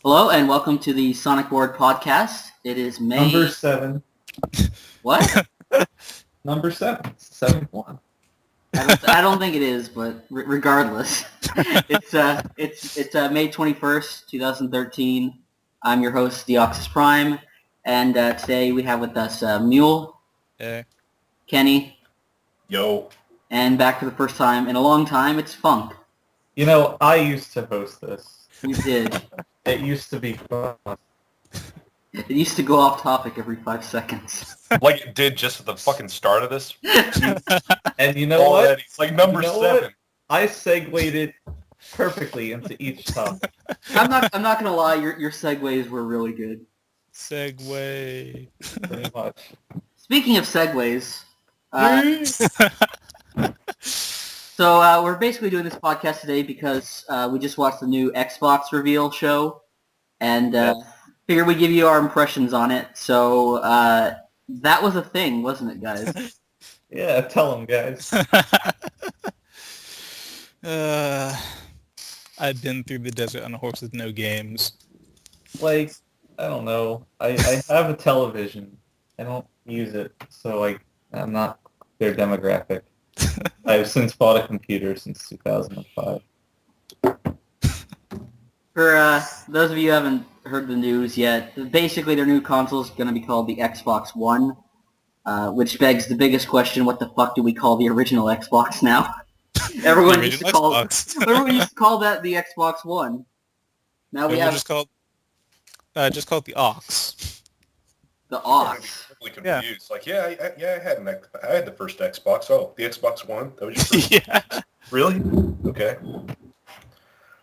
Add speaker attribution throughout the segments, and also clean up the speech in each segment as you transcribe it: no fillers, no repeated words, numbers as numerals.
Speaker 1: Hello and welcome to the Sonic Board podcast. It is May...
Speaker 2: Number 7.
Speaker 1: What?
Speaker 2: Number 7. 7-1.
Speaker 1: I don't think it is, but regardless. It's May 21st, 2013. I'm your host, DeoxysPrime, and today we have with us Mule.
Speaker 3: Hey.
Speaker 1: Kenny.
Speaker 4: Yo.
Speaker 1: And back for the first time in a long time, it's Funk.
Speaker 2: You know, I used to host this.
Speaker 1: You did.
Speaker 2: It used to be fun.
Speaker 1: It used to go off topic every 5 seconds.
Speaker 4: Like it did just at the fucking start of this.
Speaker 2: And you know
Speaker 4: Already.
Speaker 2: what?
Speaker 4: It's like number
Speaker 2: You know
Speaker 4: 7.
Speaker 2: what? I segued it perfectly into each topic.
Speaker 1: I'm not gonna lie, your segues were really good.
Speaker 3: Segway.
Speaker 2: Pretty much.
Speaker 1: Speaking of segues, so we're basically doing this podcast today because we just watched the new Xbox reveal show, and figured we'd give you our impressions on it. So that was a thing, wasn't it, guys?
Speaker 2: Yeah, tell them, guys.
Speaker 3: I've been through the desert on a horse with no games.
Speaker 2: Like, I don't know. I have a television. I don't use it, so I'm not their demographic. I've since bought a computer since 2005.
Speaker 1: For those of you who haven't heard the news yet, basically their new console is going to be called the Xbox One, which begs the biggest question: what the fuck do we call the original Xbox now? Everyone used to call that the Xbox One. Now we have
Speaker 3: just call it the Ox.
Speaker 1: the Aux.
Speaker 4: Really confused. Like, I had the first Xbox. Oh, the Xbox One. That was your first.
Speaker 3: Yeah.
Speaker 4: Really? Okay.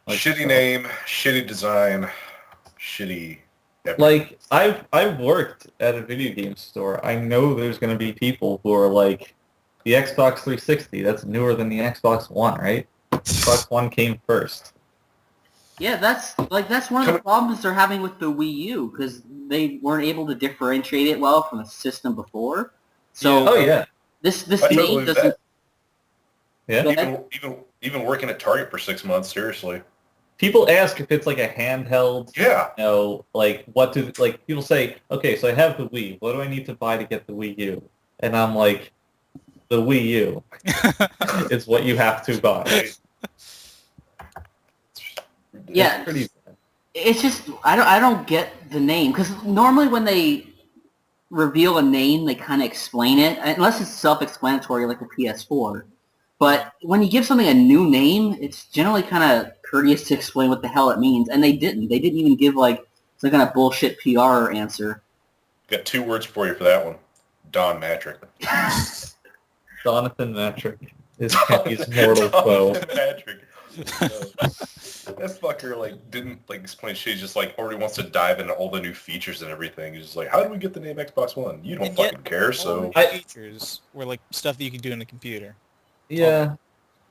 Speaker 4: Shitty name, shitty design, shitty. Everything.
Speaker 2: Like, I've worked at a video game store. I know there's going to be people who are like, the Xbox 360, that's newer than the Xbox One, right? Xbox One came first.
Speaker 1: Yeah, that's one of the problems they're having with the Wii U, because they weren't able to differentiate it well from the system before. So,
Speaker 2: Oh, yeah.
Speaker 1: this
Speaker 4: I totally
Speaker 1: name
Speaker 4: believe
Speaker 1: doesn't.
Speaker 2: Yeah.
Speaker 1: Go ahead.
Speaker 4: Even working at Target for 6 months, seriously.
Speaker 2: People ask if it's like a handheld.
Speaker 4: Yeah.
Speaker 2: You know, like, people say, okay, so I have the Wii. What do I need to buy to get the Wii U? And I'm like, the Wii U is what you have to buy.
Speaker 1: Yeah,
Speaker 2: It's pretty bad.
Speaker 1: it's just I don't get the name, because normally when they reveal a name, they kind of explain it, unless it's self-explanatory like the PS4. But when you give something a new name, it's generally kind of courteous to explain what the hell it means, and they didn't. They didn't even give like some kind of bullshit PR answer.
Speaker 4: Got 2 words for you for that one. Don Mattrick.
Speaker 2: Jonathan Mattrick is Kenny's mortal foe.
Speaker 4: Mattrick. That fucker didn't explain shit. He just already wants to dive into all the new features and everything. He's just like, how do we get the name Xbox One? You don't fucking care. So
Speaker 3: Features were like stuff that you could do in a computer.
Speaker 2: Yeah.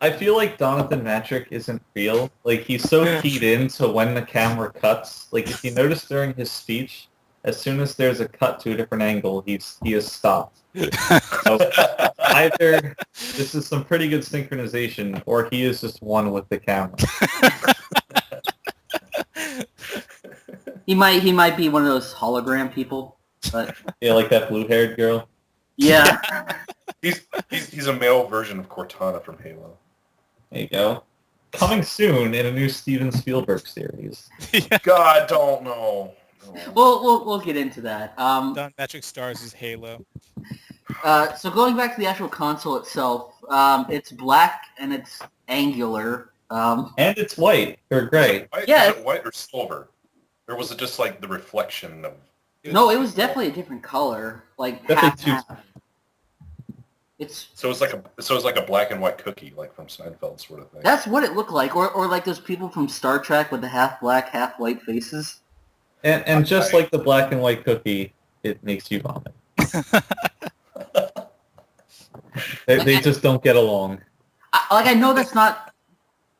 Speaker 2: I feel like Jonathan Mattrick isn't real. Like, he's so keyed into when the camera cuts. Like, if you notice during his speech, as soon as there's a cut to a different angle, he is stopped. So either this is some pretty good synchronization, or he is just one with the camera.
Speaker 1: He might be one of those hologram people, but
Speaker 2: Yeah, like that blue-haired girl.
Speaker 1: yeah.
Speaker 4: he's a male version of Cortana from Halo.
Speaker 2: There you go. Coming soon in a new Steven Spielberg series.
Speaker 4: God, don't know.
Speaker 1: We'll get into that.
Speaker 3: Don Mattrick stars as Halo.
Speaker 1: So going back to the actual console itself, it's black and it's angular.
Speaker 2: And it's white, or gray.
Speaker 1: Yeah.
Speaker 4: Is it white or silver? Or was it just the reflection of...
Speaker 1: No, it was definitely a different color, like
Speaker 2: Definitely
Speaker 1: half. It's
Speaker 4: So it's like a black and white cookie, like from Seinfeld sort of thing.
Speaker 1: that's what it looked like, or like those people from Star Trek with the half black, half white faces.
Speaker 2: And just like the black and white cookie, it makes you vomit. They just don't get along.
Speaker 1: I know that's not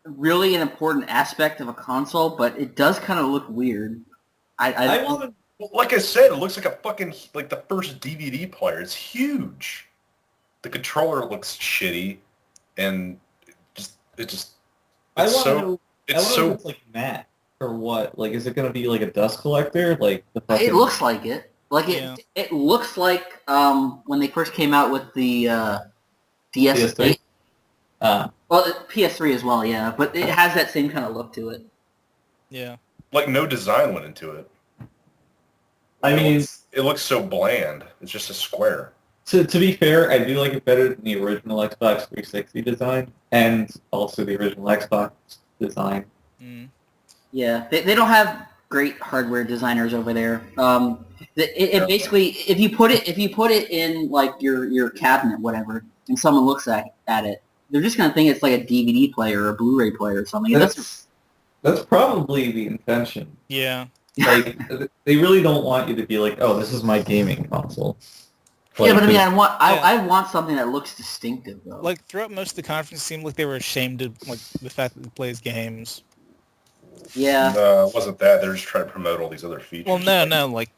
Speaker 1: really an important aspect of a console, but it does kind of look weird.
Speaker 2: I want to...
Speaker 4: Like I said, it looks like a fucking the first DVD player. It's huge. The controller looks shitty, and it's
Speaker 2: I want to know if it's like matte, or what? Like, is it going to be like a dust collector? Like the
Speaker 1: It
Speaker 2: fucking...
Speaker 1: looks like it. Like
Speaker 3: Yeah.
Speaker 1: it looks like when they first came out with the DS.
Speaker 2: PS3?
Speaker 1: Well, PS3 as well, yeah. But it has that same kind of look to it.
Speaker 3: Yeah.
Speaker 4: Like no design went into it.
Speaker 2: I mean,
Speaker 4: it looks so bland. It's just a square.
Speaker 2: to be fair, I do like it better than the original Xbox 360 design, and also the original Xbox design.
Speaker 3: Mm.
Speaker 1: Yeah, they don't have great hardware designers over there. It basically, if you put it in like your cabinet, whatever, and someone looks at it, they're just gonna think it's like a DVD player or a Blu-ray player or something.
Speaker 2: That's probably the intention.
Speaker 3: Yeah.
Speaker 2: Like, they really don't want you to be like, oh, this is my gaming console.
Speaker 1: Yeah, but I mean, I
Speaker 3: Yeah.
Speaker 1: want something that looks distinctive, though.
Speaker 3: Like throughout most of the conference, it seemed like they were ashamed of like the fact that it plays games.
Speaker 1: Yeah.
Speaker 4: No, it wasn't that. They're just trying to promote all these other features.
Speaker 3: Well, no. Like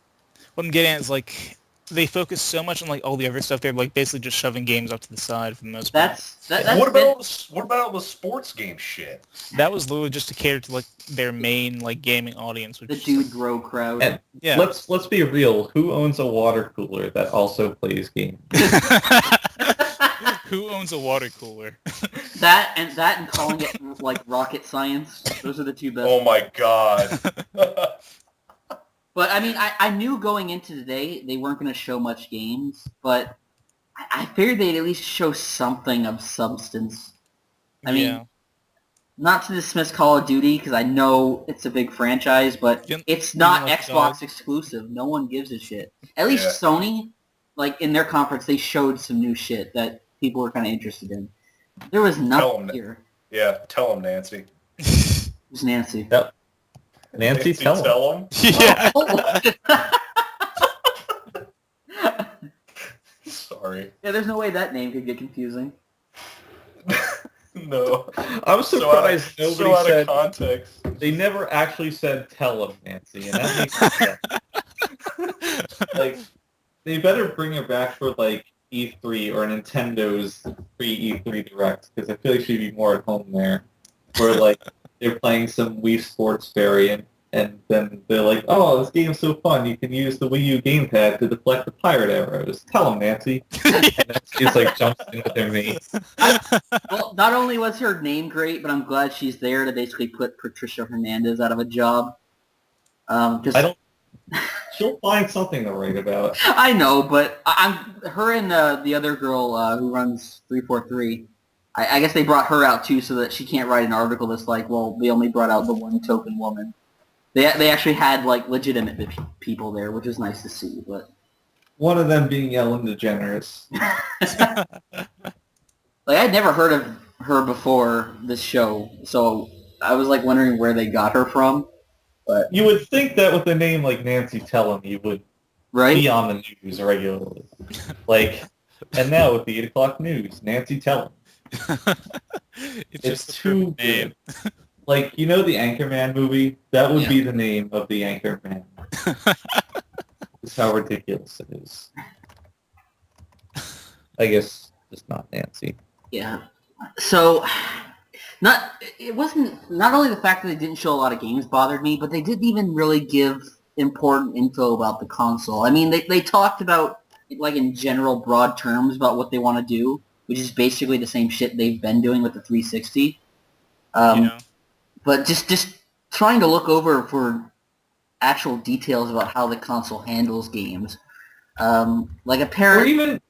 Speaker 3: what I'm getting at is like they focus so much on like all the other stuff. They're like basically just shoving games up to the side for the most part.
Speaker 1: That's
Speaker 4: What about all the sports game shit?
Speaker 3: That was literally just to cater to like their main like gaming audience, which
Speaker 1: the dude bro crowd.
Speaker 2: And
Speaker 3: yeah.
Speaker 2: let's be real. Who owns a water cooler that also plays games?
Speaker 3: Who owns a water cooler?
Speaker 1: that and calling it like rocket science. Those are the two best.
Speaker 4: Oh my god.
Speaker 1: But I mean, I knew going into today they weren't going to show much games, but I figured they'd at least show something of substance. I mean,
Speaker 3: yeah.
Speaker 1: not to dismiss Call of Duty because I know it's a big franchise, but it's not
Speaker 3: like
Speaker 1: Xbox exclusive. No one gives a shit. At least
Speaker 4: Yeah.
Speaker 1: Sony, like in their conference, they showed some new shit that people were kind of interested in. There was nothing here.
Speaker 4: Yeah, tell them, Nancy.
Speaker 1: Who's Nancy?
Speaker 2: Nancy, tell him.
Speaker 3: Yeah.
Speaker 4: Sorry.
Speaker 1: Yeah, there's no way that name could get confusing.
Speaker 4: No.
Speaker 2: I'm surprised
Speaker 4: so
Speaker 2: nobody
Speaker 4: out
Speaker 2: said...
Speaker 4: of context.
Speaker 2: They never actually said tell him, Nancy, and that makes sense. Like, they better bring her back for, like, E3 or Nintendo's pre-E3 Direct, because I feel like she'd be more at home there. Where, like, they're playing some Wii Sports variant, and then they're like, oh, this game's so fun, you can use the Wii U gamepad to deflect the pirate arrows. Tell them, Nancy. And then she's, like, jumps in with their mate.
Speaker 1: Well, not only was her name great, but I'm glad she's there to basically put Patricia Hernandez out of a job.
Speaker 2: She'll find something to write about.
Speaker 1: I know, but her and the other girl who runs 343. I guess they brought her out too, so that she can't write an article that's like, well, they only brought out the one token woman. They actually had like legitimate people there, which is nice to see. But
Speaker 2: One of them being Ellen DeGeneres.
Speaker 1: like I'd never heard of her before this show, so I was like wondering where they got her from. But
Speaker 2: You would think that with a name like Nancy Tellem, you would
Speaker 1: right?
Speaker 2: be on the news regularly. Like, and now with the 8 o'clock news, Nancy Tellem.
Speaker 3: It's
Speaker 2: It's
Speaker 3: just a
Speaker 2: too
Speaker 3: perfect name.
Speaker 2: good. Like, you know the Anchorman movie? That would
Speaker 1: Yeah.
Speaker 2: be the name of the Anchorman. That's how ridiculous it is. I guess just not Nancy.
Speaker 1: Yeah. So, it wasn't not only the fact that they didn't show a lot of games bothered me, but they didn't even really give important info about the console. I mean, they talked about like in general broad terms about what they want to do, which is basically the same shit they've been doing with the 360.
Speaker 3: Yeah.
Speaker 1: But just trying to look over for actual details about how the console handles games. Like
Speaker 2: Or
Speaker 1: apparently,
Speaker 2: even,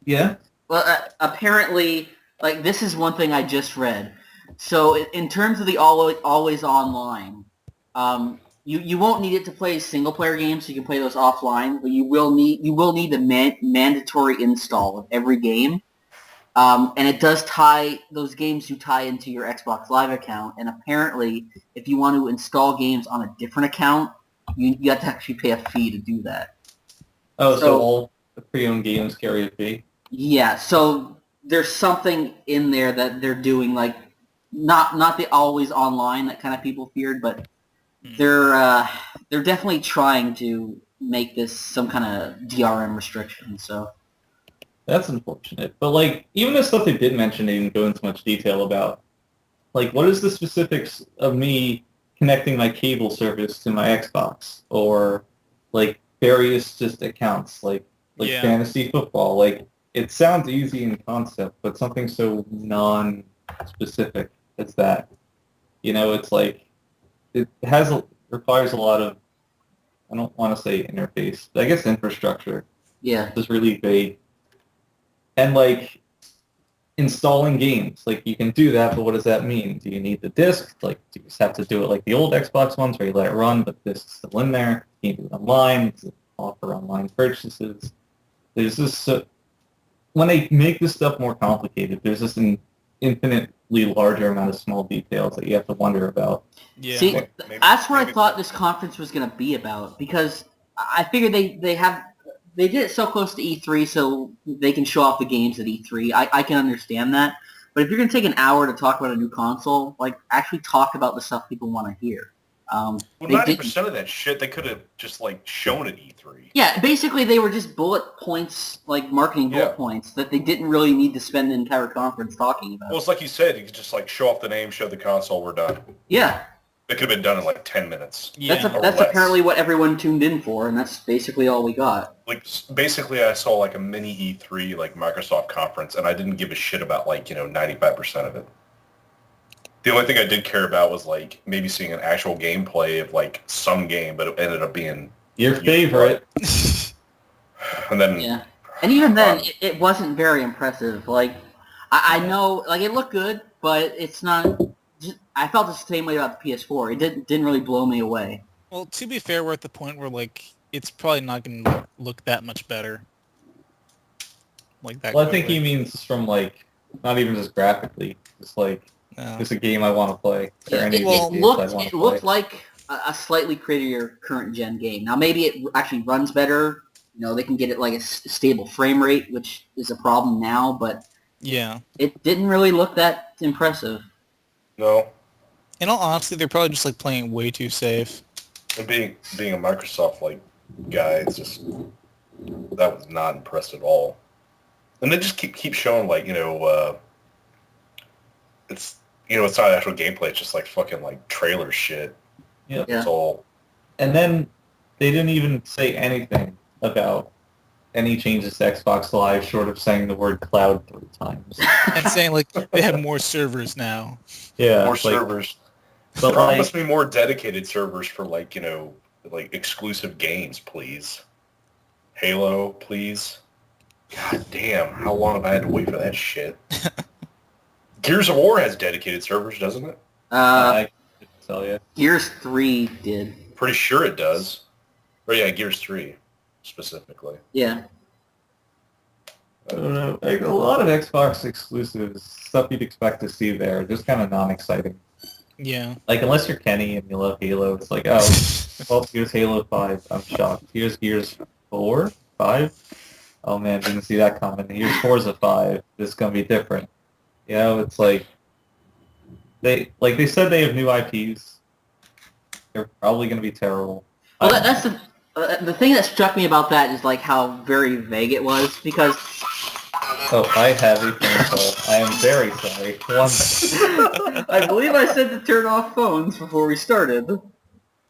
Speaker 2: yeah.
Speaker 1: well, apparently, like this is one thing I just read. So in terms of the always online, you won't need it to play single player games. So you can play those offline, but you will need the mandatory install of every game. And it does tie, those games do tie into your Xbox Live account. And apparently, if you want to install games on a different account, you have to actually pay a fee to do that.
Speaker 2: Oh, so
Speaker 1: So-
Speaker 2: all the pre-owned games carry a fee?
Speaker 1: Yeah, so there's something in there that they're doing, like, not the always online that kind of people feared, but they're definitely trying to make this some kind of DRM restriction, so...
Speaker 2: That's unfortunate. But, like, even the stuff they did mention, they didn't go into much detail about. Like, what is the specifics of me connecting my cable service to my Xbox, or like various just accounts, like
Speaker 3: Yeah.
Speaker 2: fantasy football. Like, it sounds easy in concept, but something so non-specific as that, it's like it requires a lot of, I don't want to say interface, but I guess infrastructure.
Speaker 1: Yeah.
Speaker 2: It's really vague. And like installing games, like you can do that, but what does that mean? Do you need the disc? Like, do you just have to do it like the old Xbox ones where you let it run, but the disc's still in there? Can you do it online? Does it offer online purchases? There's this, when they make this stuff more complicated, there's just an infinitely larger amount of small details that you have to wonder about.
Speaker 3: Yeah.
Speaker 1: See,
Speaker 4: Maybe-
Speaker 1: that's what I
Speaker 4: maybe-
Speaker 1: thought this conference was going to be about, because I figured they did it so close to E3 so they can show off the games at E3. I can understand that. But if you're going to take an hour to talk about a new console, like, actually talk about the stuff people want to hear.
Speaker 4: Well,
Speaker 1: They
Speaker 4: 90% of that shit they could have just like shown at E3.
Speaker 1: Yeah, basically they were just bullet points, like marketing bullet
Speaker 4: Yeah.
Speaker 1: points that they didn't really need to spend the entire conference talking about.
Speaker 4: Well, it's like you said, you could just like show off the name, show the console, we're done.
Speaker 1: Yeah,
Speaker 4: It could have been done in like 10 minutes.
Speaker 3: Yeah.
Speaker 4: Or
Speaker 1: that's
Speaker 4: less.
Speaker 1: apparently what everyone tuned in for, and that's basically all we got.
Speaker 4: Like, basically I saw like a mini E3 like Microsoft conference, and I didn't give a shit about like, 95% of it. The only thing I did care about was like maybe seeing an actual gameplay of like some game, but it ended up being
Speaker 2: Your favorite.
Speaker 4: and then
Speaker 1: Yeah, and even then, it wasn't very impressive. Like, I know, like, it looked good, but it's not. I felt the same way about the PS4. It didn't really blow me away.
Speaker 3: Well, to be fair, we're at the point where like it's probably not going to look that much better. Like that.
Speaker 2: Well, I think
Speaker 3: quickly.
Speaker 2: he means from like, not even just graphically, just like,
Speaker 3: No.
Speaker 2: it's a game I want to play. Or any
Speaker 1: It,
Speaker 2: of these
Speaker 1: it
Speaker 2: games
Speaker 1: looked
Speaker 2: I want
Speaker 1: it
Speaker 2: to
Speaker 1: looked
Speaker 2: play.
Speaker 1: like a slightly prettier current gen game. Now maybe it actually runs better. They can get it like a stable frame rate, which is a problem now. But
Speaker 3: Yeah.
Speaker 1: it didn't really look that impressive.
Speaker 4: no.
Speaker 3: In all honesty, they're probably just like playing way too safe.
Speaker 4: And being a Microsoft like guy, it's just that was not impressed at all. And they just keep showing like it's it's not actual gameplay. It's just like fucking like trailer shit.
Speaker 2: Yeah.
Speaker 1: Yeah.
Speaker 4: It's all
Speaker 2: And then they didn't even say anything about any changes to Xbox Live short of saying the word cloud 3 times.
Speaker 3: And saying like they have more servers now.
Speaker 2: Yeah.
Speaker 4: more
Speaker 2: it's like-
Speaker 4: servers.
Speaker 2: But
Speaker 4: Promise
Speaker 2: like,
Speaker 4: me more dedicated servers for like like exclusive games, please. Halo, please. God damn, how long have I had to wait for that shit? Gears of War has dedicated servers, doesn't it?
Speaker 2: I couldn't tell you.
Speaker 1: Gears 3 did.
Speaker 4: Pretty sure it does. Or yeah, Gears 3 specifically.
Speaker 1: Yeah.
Speaker 2: I don't know. Like, a lot of Xbox exclusives, stuff you'd expect to see there, just kind of non-exciting.
Speaker 3: Yeah.
Speaker 2: Like, unless you're Kenny and you love Halo, it's like, oh, well, here's Halo 5. I'm shocked. Here's Gears 4? 5? Oh, man, didn't see that coming. Here's Forza 5. This is going to be different. It's like, they said they have new IPs. They're probably going to be terrible.
Speaker 1: Well,
Speaker 2: I don't
Speaker 1: that's the thing that struck me about that is like how very vague it was, because
Speaker 2: Oh, I have a phone call. I am very sorry.
Speaker 1: I believe I said to turn off phones before we started.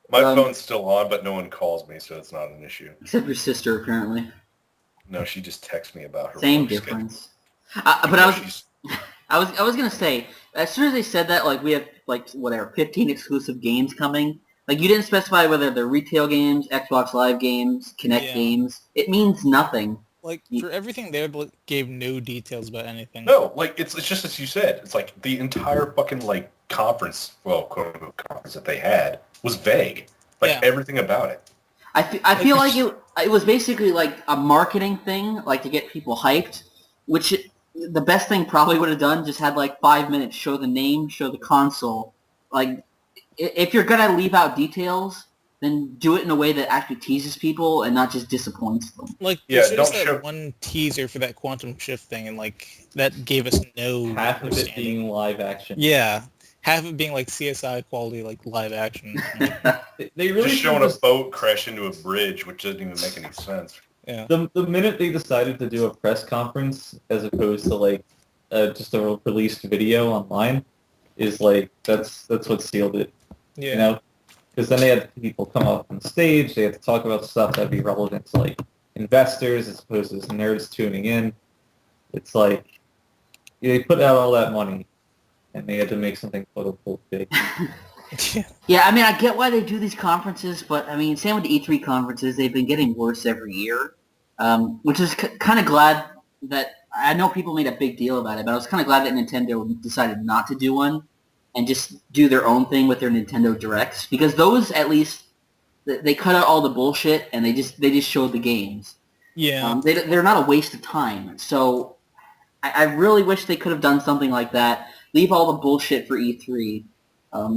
Speaker 4: My
Speaker 1: Um,
Speaker 4: phone's still on, but no one calls me, so it's not an issue.
Speaker 1: Except your sister, apparently.
Speaker 4: No, she just texts me about her
Speaker 1: Same
Speaker 4: work schedule.
Speaker 1: difference. But
Speaker 4: She's-
Speaker 1: I was gonna say, as soon as they said that, like, we have like whatever 15 exclusive games coming. Like, you didn't specify whether they're retail games, Xbox Live games, Kinect
Speaker 3: Yeah.
Speaker 1: games. It means nothing.
Speaker 3: Like for everything there, but gave no details about anything.
Speaker 4: No, like it's just as you said. It's like the entire fucking like conference, well, quote unquote conference that they had was vague. Like
Speaker 3: Yeah.
Speaker 4: everything about it.
Speaker 1: I feel like it was basically like a marketing thing, like to get people hyped, which the best thing probably would have done, just had like 5 minutes, show the name, show the console. Like, if you're going to leave out details, then do it in a way that actually teases people and not just disappoints them.
Speaker 3: Like
Speaker 4: Yeah,
Speaker 3: yeah, just
Speaker 4: don't
Speaker 3: that
Speaker 4: show-
Speaker 3: one teaser for that quantum shift thing, and like that gave us no
Speaker 2: Half of it
Speaker 3: understanding.
Speaker 2: being live action.
Speaker 3: Yeah, half of it being like CSI quality, like live action. Like,
Speaker 2: They really
Speaker 4: Just
Speaker 2: should've
Speaker 4: showing a boat crash into a bridge, which doesn't even make any sense.
Speaker 3: yeah,
Speaker 2: The minute they decided to do a press conference as opposed to like just a released video online is like that's what sealed it.
Speaker 3: Yeah.
Speaker 2: You know, because then they had people come up on stage. They had to talk about stuff that'd be relevant to like investors as opposed to nerds tuning in. It's like they put out all that money, and they had to make something quote unquote big.
Speaker 1: Yeah, I mean, I get why they do these conferences, but I mean, same with the E3 conferences. They've been getting worse every year, which is kind of glad that I know people made a big deal about it, but I was kind of glad that Nintendo decided not to do one and just do their own thing with their Nintendo Directs, because those at least they cut out all the bullshit and they just showed the games.
Speaker 3: Yeah.
Speaker 1: They're not a waste of time. So I really wish they could have done something like that. Leave all the bullshit for E3.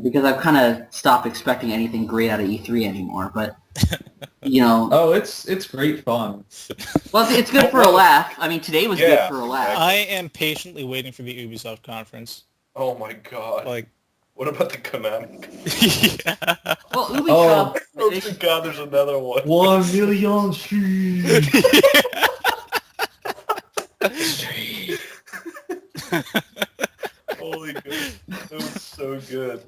Speaker 1: Because I've kind of stopped expecting anything great out of E3 anymore, but, you know...
Speaker 2: Oh, it's great fun.
Speaker 1: Well, it's good for a laugh. I mean, today was good for a laugh.
Speaker 3: I am patiently waiting for the Ubisoft conference.
Speaker 4: Oh my god.
Speaker 3: Like,
Speaker 4: what about the Konami?
Speaker 3: yeah.
Speaker 1: Well, Ubisoft...
Speaker 4: Oh my god, there's another one.
Speaker 2: 1 million streams.
Speaker 4: Holy god, that was so good.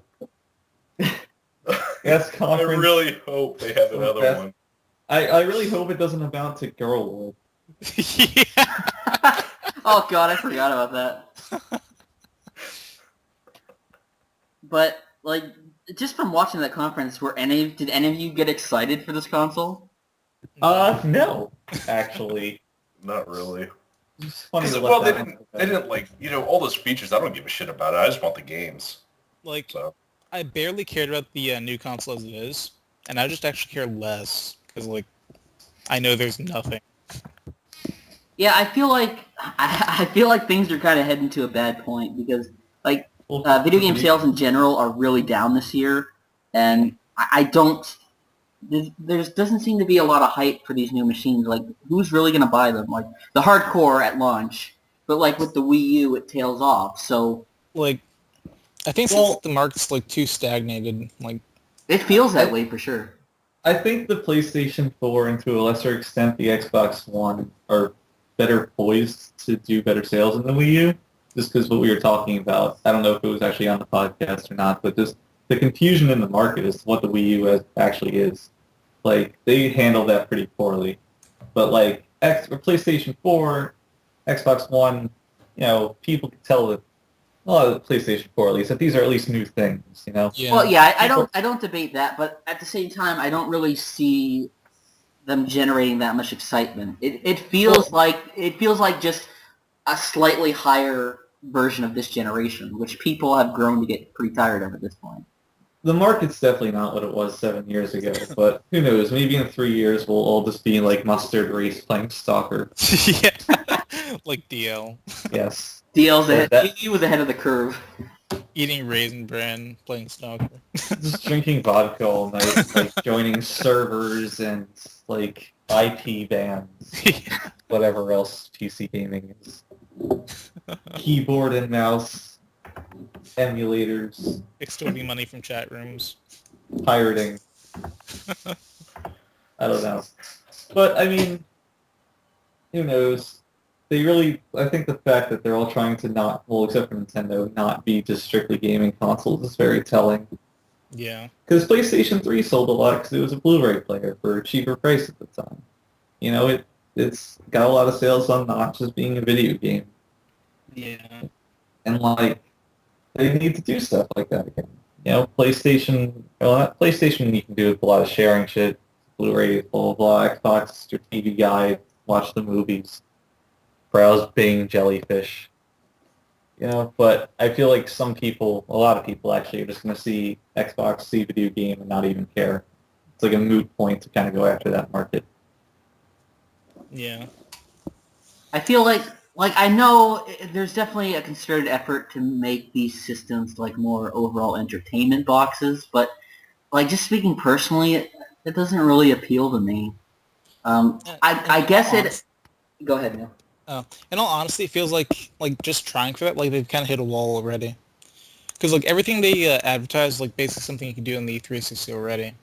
Speaker 2: Yes,
Speaker 4: I
Speaker 2: conference.
Speaker 4: really hope they have another one.
Speaker 2: I really hope it doesn't amount to Girl War.
Speaker 3: Yeah.
Speaker 1: Oh god, I forgot about that. But, like, just from watching that conference, did any of you get excited for this console?
Speaker 2: No, actually.
Speaker 4: Not really.
Speaker 2: It's funny to
Speaker 4: Well,
Speaker 2: let
Speaker 4: they
Speaker 2: that
Speaker 4: didn't like, all those features, I don't give a shit about it. I just want the games.
Speaker 3: Like,
Speaker 4: So.
Speaker 3: I barely cared about the new console as it is, and I just actually care less, because, like, I know there's nothing.
Speaker 1: Yeah, I feel like things are kind of heading to a bad point, because, like, video game sales in general are really down this year, and I don't... There doesn't seem to be a lot of hype for these new machines. Like, who's really going to buy them? Like, the hardcore at launch, but, like, with the Wii U, it tails off, so...
Speaker 3: Like, I think since the market's, like, too stagnated, like...
Speaker 1: It feels that way, for sure.
Speaker 2: I think the PlayStation 4 and to a lesser extent the Xbox One are better poised to do better sales than the Wii U, just because what we were talking about. I don't know if it was actually on the podcast or not, but just the confusion in the market as to what the Wii U actually is. Like, they handle that pretty poorly. But, like, PlayStation 4, Xbox One, people can tell that a lot of the PlayStation 4, at least, that these are at least new things,
Speaker 3: Yeah.
Speaker 1: Well, yeah, I don't debate that, but at the same time, I don't really see them generating that much excitement. It feels like just a slightly higher version of this generation, which people have grown to get pretty tired of at this point.
Speaker 2: The market's definitely not what it was 7 years ago, but who knows? Maybe in 3 years we'll all just be like Mustard Race playing Stalker.
Speaker 3: Yeah. Like DL.
Speaker 2: Yes.
Speaker 1: DL's ahead. He was ahead of the curve.
Speaker 3: Eating Raisin Bran, playing Stalker.
Speaker 2: Just drinking vodka all night, like joining servers and like IP bands, whatever else PC gaming is. Keyboard and mouse, emulators,
Speaker 3: Extorting money from chat rooms.
Speaker 2: pirating. I don't know. But, I mean, who knows? I think the fact that they're all trying to not, well, except for Nintendo, not be just strictly gaming consoles is very telling.
Speaker 3: Yeah.
Speaker 2: Because PlayStation 3 sold a lot because it was a Blu-ray player for a cheaper price at the time. It's got a lot of sales on not just being a video game.
Speaker 3: Yeah.
Speaker 2: And, like, they need to do stuff like that again. PlayStation, not PlayStation you can do with a lot of sharing shit, Blu-ray, blah, blah, blah, Xbox, your TV guide, watch the movies, browse Bing, Jellyfish. But I feel like a lot of people actually are just going to see Xbox, see video game, and not even care. It's like a moot point to kind of go after that market.
Speaker 3: Yeah.
Speaker 1: I feel like I know there's definitely a concerted effort to make these systems like more overall entertainment boxes, but like just speaking personally, it doesn't really appeal to me. I guess it. Go ahead, Neil.
Speaker 3: In all honesty, it feels like just trying for that, like they've kind of hit a wall already. Because like everything they advertise, like basically something you can do on the 360 already.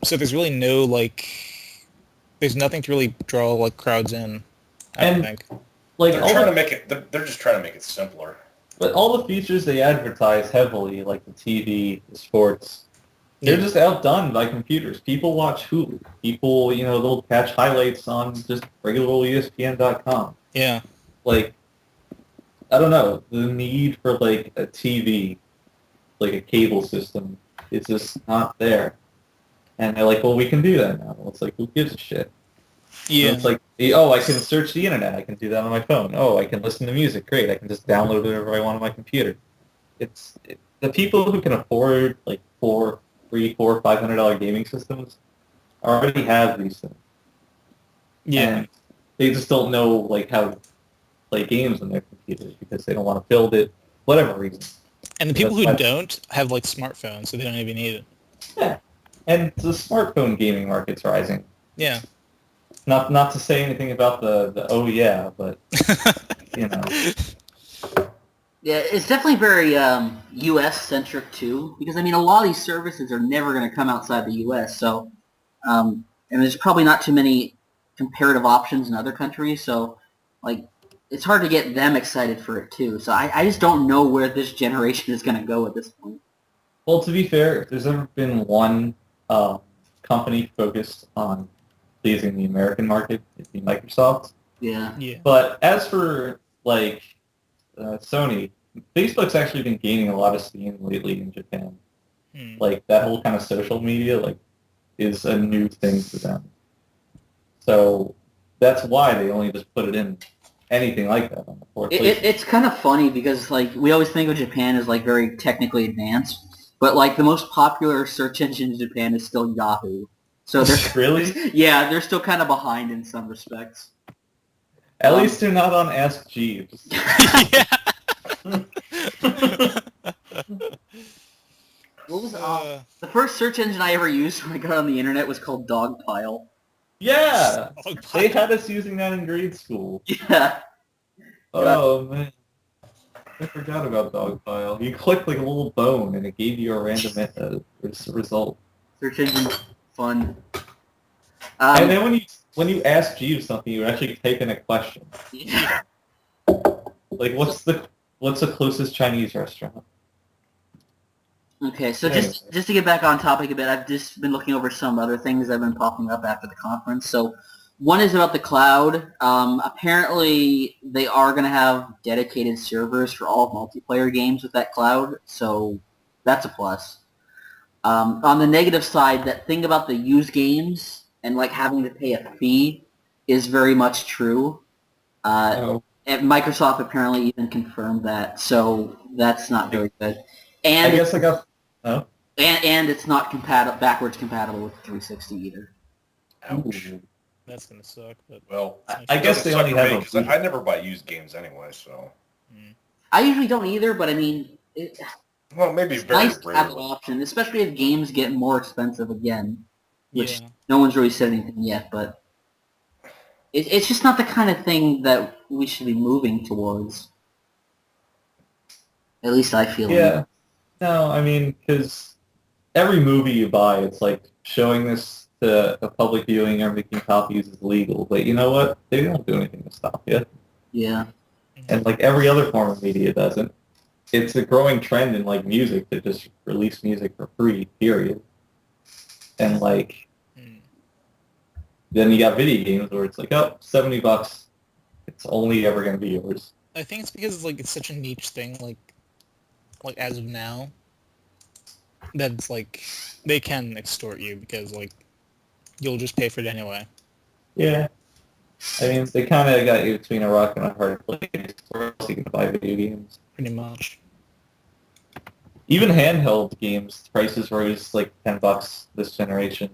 Speaker 3: So there's really no there's nothing to really draw like crowds in. I don't think.
Speaker 2: Like
Speaker 4: they're trying to make it. They're just trying to make it simpler.
Speaker 2: But all the features they advertise heavily, like the TV, the sports, They're just outdone by computers. People watch Hulu. People, they'll catch highlights on just regular old ESPN.com.
Speaker 3: Yeah.
Speaker 2: Like, I don't know, the need for, like, a TV, like a cable system, is just not there. And they're like, well, we can do that now. Well, it's like, who gives a shit?
Speaker 3: Yeah.
Speaker 2: So it's like, oh, I can search the internet. I can do that on my phone. Oh, I can listen to music. Great. I can just download whatever I want on my computer. The people who can afford, like, $300, $400, $500 gaming systems already have these things.
Speaker 3: Yeah.
Speaker 2: And they just don't know, like, how to play games on their computers because they don't want to build it, whatever reason.
Speaker 3: And the people who don't have, like, smartphones, so they don't even need it.
Speaker 2: Yeah. And the smartphone gaming market's rising.
Speaker 3: Yeah.
Speaker 2: Not to say anything about the oh yeah, but,
Speaker 1: Yeah, it's definitely very U.S.-centric, too, because, I mean, a lot of these services are never going to come outside the U.S., so, and there's probably not too many comparative options in other countries, so, like, it's hard to get them excited for it, too. So I just don't know where this generation is going to go at this point.
Speaker 2: Well, to be fair, if there's ever been one company focused on pleasing the American market, it'd be Microsoft.
Speaker 1: Yeah.
Speaker 3: Yeah.
Speaker 2: But as for, like, Sony, Facebook's actually been gaining a lot of steam lately in Japan. Like, that whole kind of social media, like, is a new thing for them. So that's why they only just put it in anything like that on the fourth place.
Speaker 1: It's kind of funny because, like, we always think of Japan as, like, very technically advanced, but, like, the most popular search engine in Japan is still Yahoo. So they're
Speaker 2: Really?
Speaker 1: Yeah, they're still kind of behind in some respects.
Speaker 2: At least they're not on Ask Jeeves.
Speaker 1: What was the first search engine I ever used when I got on the internet was called Dogpile.
Speaker 2: Yeah! They had us using that in grade school.
Speaker 1: Yeah.
Speaker 2: Oh, man. I forgot about Dogpile. You clicked like a little bone and it gave you a random result.
Speaker 1: Search engine fun.
Speaker 2: And then when you ask Jeeves something, you actually type in a question.
Speaker 1: Yeah.
Speaker 2: Like, what's the closest Chinese restaurant?
Speaker 1: Okay, so just to get back on topic a bit, I've just been looking over some other things that have been popping up after the conference. So one is about the cloud. Apparently, they are going to have dedicated servers for all multiplayer games with that cloud, so that's a plus. On the negative side, that thing about the used games and like having to pay a fee is very much true. And Microsoft apparently even confirmed that, so that's not very good. And
Speaker 2: I guess I got... Oh?
Speaker 1: And it's not backwards compatible with 360 either.
Speaker 4: Ouch.
Speaker 3: That's gonna suck. But
Speaker 4: Well,
Speaker 2: I guess they only have
Speaker 4: because I never buy used games anyway, so.
Speaker 1: I usually don't either, but I mean,
Speaker 4: Well, maybe
Speaker 1: it's
Speaker 4: very
Speaker 1: nice to have an
Speaker 4: rarely.
Speaker 1: option, especially if games get more expensive again, which
Speaker 3: yeah.
Speaker 1: no one's really said anything yet, but it's just not the kind of thing that we should be moving towards. At least I feel.
Speaker 2: Yeah. No, I mean, because every movie you buy, it's like showing this to a public viewing or making copies is legal. But you know what? They don't do anything to stop you.
Speaker 1: Yeah.
Speaker 2: And like every other form of media doesn't. It's a growing trend in like music to just release music for free, period. And like, then you got video games where it's like, oh, $70. It's only ever going to be yours.
Speaker 3: I think it's because like it's such a niche thing, like as of now, that it's like they can extort you because like you'll just pay for it anyway.
Speaker 2: Yeah. I mean, they kind of got you between a rock and a hard place where else you can buy video games.
Speaker 3: Pretty much.
Speaker 2: Even handheld games, prices rose like $10 this generation.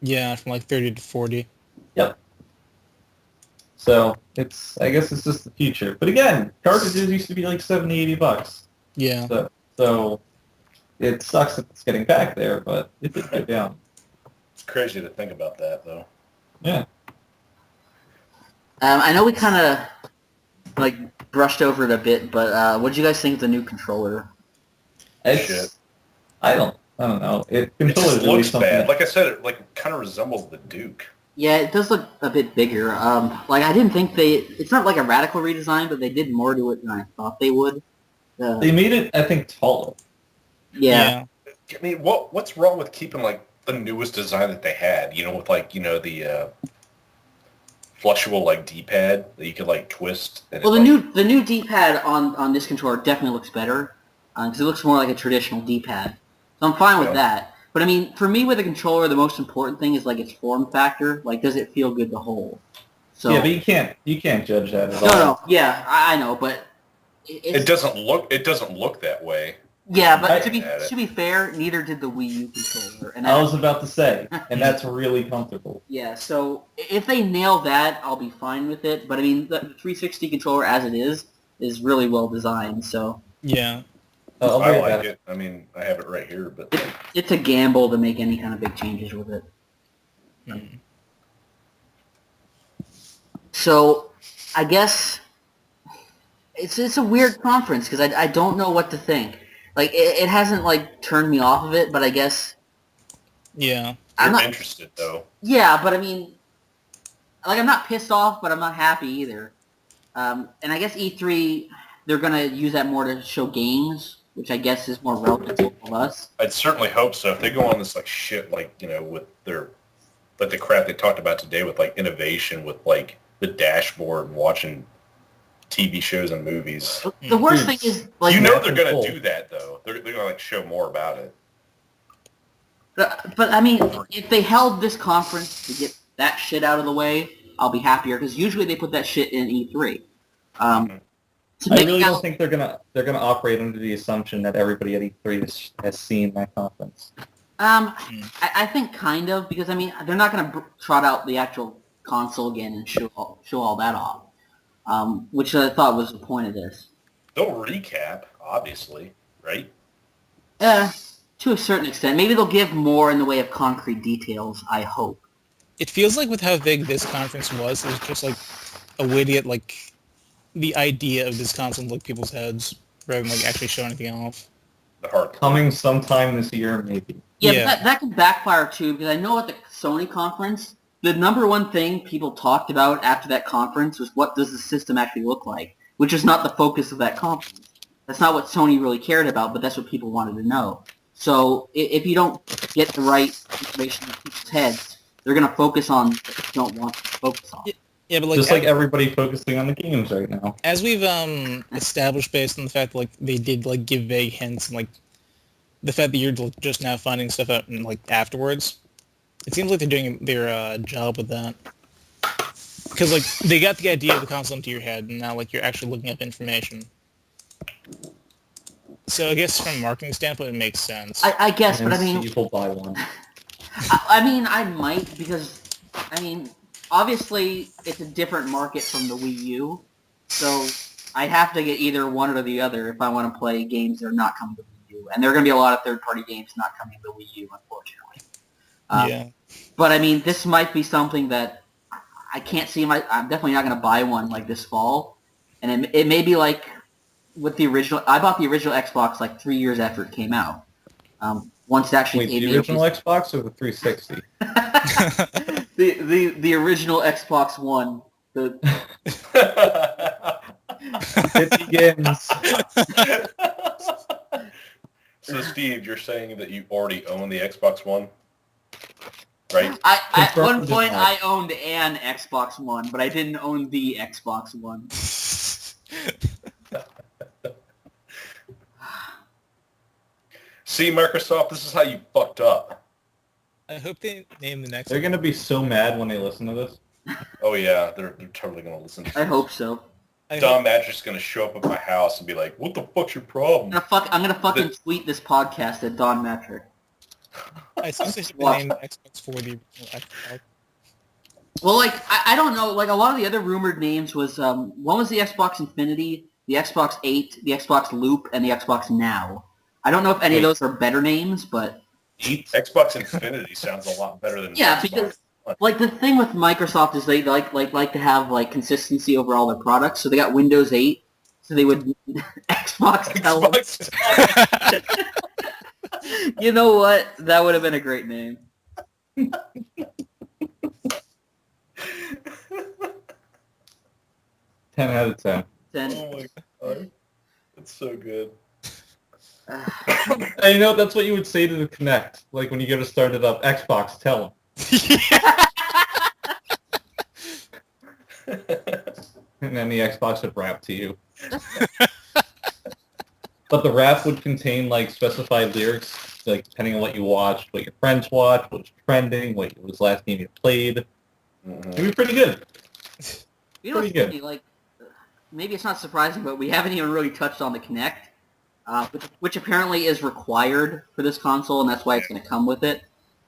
Speaker 3: Yeah, from like 30 to 40.
Speaker 2: Yep. So I guess it's just the future. But again, cartridges used to be like $70, $80.
Speaker 3: Yeah.
Speaker 2: So it sucks that it's getting back there, but it did go down.
Speaker 4: It's crazy to think about that, though.
Speaker 2: Yeah.
Speaker 1: I know we kind of like brushed over it a bit, but what did you guys think of the new controller?
Speaker 4: Shit.
Speaker 2: I don't know.
Speaker 4: It
Speaker 2: Controller's
Speaker 4: just
Speaker 2: really
Speaker 4: looks
Speaker 2: something
Speaker 4: bad.
Speaker 2: that-
Speaker 4: Like I said, it like kind of resembles the Duke.
Speaker 1: Yeah, it does look a bit bigger. Like I didn't think it's not like a radical redesign, but they did more to it than I thought they would.
Speaker 2: They made it, I think, taller.
Speaker 1: Yeah.
Speaker 4: I mean, what's wrong with keeping like the newest design that they had? You know, with like the fluctual like D-pad that you could like twist. And
Speaker 1: Well,
Speaker 4: it,
Speaker 1: the new D-pad on this controller definitely looks better because it looks more like a traditional D-pad. So I'm fine with that. But I mean, for me with a controller, the most important thing is like its form factor. Like, does it feel good to hold? So
Speaker 2: Yeah, but you can't judge that at all.
Speaker 1: no, yeah, I know, but
Speaker 4: it doesn't look that way.
Speaker 1: Yeah, but to be fair, neither did the Wii U controller. And
Speaker 2: I was about to say, and that's really comfortable.
Speaker 1: Yeah, so if they nail that, I'll be fine with it. But I mean, the 360 controller as it is really well designed. So
Speaker 3: Yeah.
Speaker 4: I like it. I mean, I have it right here, but
Speaker 1: it's a gamble to make any kind of big changes with it.
Speaker 3: Mm.
Speaker 1: So I guess it's a weird conference because I don't know what to think. Like it hasn't like turned me off of it, but I guess
Speaker 3: Yeah.
Speaker 1: I'm not
Speaker 4: interested though.
Speaker 1: Yeah, but I mean, like I'm not pissed off, but I'm not happy either. And I guess E3 they're gonna use that more to show games, which I guess is more relevant to all of us.
Speaker 4: I'd certainly hope so. If they go on this like shit, like with their like the crap they talked about today with like innovation, with like the dashboard and watching TV shows and movies.
Speaker 1: The worst thing is, like,
Speaker 4: they're gonna do that though. They're gonna like show more about it.
Speaker 1: But I mean, if they held this conference to get that shit out of the way, I'll be happier because usually they put that shit in E3.
Speaker 2: I really don't think they're gonna operate under the assumption that everybody at E3 has seen that conference.
Speaker 1: I think kind of because I mean they're not gonna trot out the actual console again and show all that off, which I thought was the point of this.
Speaker 4: They'll recap, obviously, right?
Speaker 1: Yeah, to a certain extent. Maybe they'll give more in the way of concrete details. I hope.
Speaker 3: It feels like with how big this conference was, it was just like a way to get like the idea of this console into like people's heads rather than like actually show anything off.
Speaker 4: The hard
Speaker 2: coming sometime this year, maybe.
Speaker 1: Yeah, but that could backfire too because I know at the Sony conference, the number one thing people talked about after that conference was what does the system actually look like, which is not the focus of that conference. That's not what Sony really cared about, but that's what people wanted to know. So if you don't get the right information in people's heads, they're going to focus on what you don't want to focus on.
Speaker 3: Yeah, but like
Speaker 2: just like everybody focusing on the games right now.
Speaker 3: As we've established based on the fact that like they did like give vague hints and like the fact that you're just now finding stuff out and like afterwards, it seems like they're doing their job with that. Because like they got the idea of the console into your head, and now like you're actually looking up information. So I guess from a marketing standpoint, it makes sense.
Speaker 1: I guess, but I mean,
Speaker 2: people buy one.
Speaker 1: I mean, I might because I mean, obviously it's a different market from the Wii U, so I have to get either one or the other if I want to play games that are not coming to Wii U, and there are going to be a lot of third-party games not coming to Wii U, unfortunately.
Speaker 3: Yeah.
Speaker 1: But I mean, this might be something that I can't see. I'm definitely not going to buy one like this fall, and it may be like with the original. I bought the original Xbox like 3 years after it came out. Once it actually
Speaker 2: Wait, the original Xbox or the 360?
Speaker 1: the original Xbox One.
Speaker 2: It begins.
Speaker 4: So Steve, you're saying that you already own the Xbox One, right?
Speaker 1: At one point I owned an Xbox One, but I didn't own the Xbox One.
Speaker 4: See, Microsoft, this is how you fucked up.
Speaker 3: I hope they name the next
Speaker 2: They're
Speaker 3: one.
Speaker 2: going to be so mad when they listen to this.
Speaker 4: Oh yeah, they're totally gonna listen to
Speaker 1: I hope so.
Speaker 4: Don Mattrick's gonna show up at my house and be like, "What the fuck's your problem?"
Speaker 1: I'm gonna fucking tweet this podcast at Don Mattrick.
Speaker 3: I think they should name Xbox for the original Xbox.
Speaker 1: Well, like I don't know. Like a lot of the other rumored names was one was the Xbox Infinity, the Xbox 8, the Xbox Loop, and the Xbox Now. I don't know if any of those are better names, but
Speaker 4: Xbox Infinity sounds a lot better than
Speaker 1: yeah,
Speaker 4: Xbox
Speaker 1: because
Speaker 4: One.
Speaker 1: like the thing with Microsoft is they like to have like consistency over all their products. So they got Windows 8, so they would Xbox. You know what? That would have been a great name.
Speaker 2: 10 out of 10.
Speaker 1: 10.
Speaker 4: Oh my god, it's so good.
Speaker 2: And you know, that's what you would say to the Kinect. Like when you go to start it up, Xbox, tell them. And then the Xbox would rap to you. But the rap would contain like specified lyrics, like depending on what you watched, what your friends watched, what was trending, what was the last game you played. It'd be pretty good.
Speaker 1: You know,
Speaker 2: Pretty
Speaker 1: it's
Speaker 2: good.
Speaker 1: funny, like, maybe it's not surprising, but we haven't even really touched on the Kinect, which apparently is required for this console, and that's why it's going to come with it.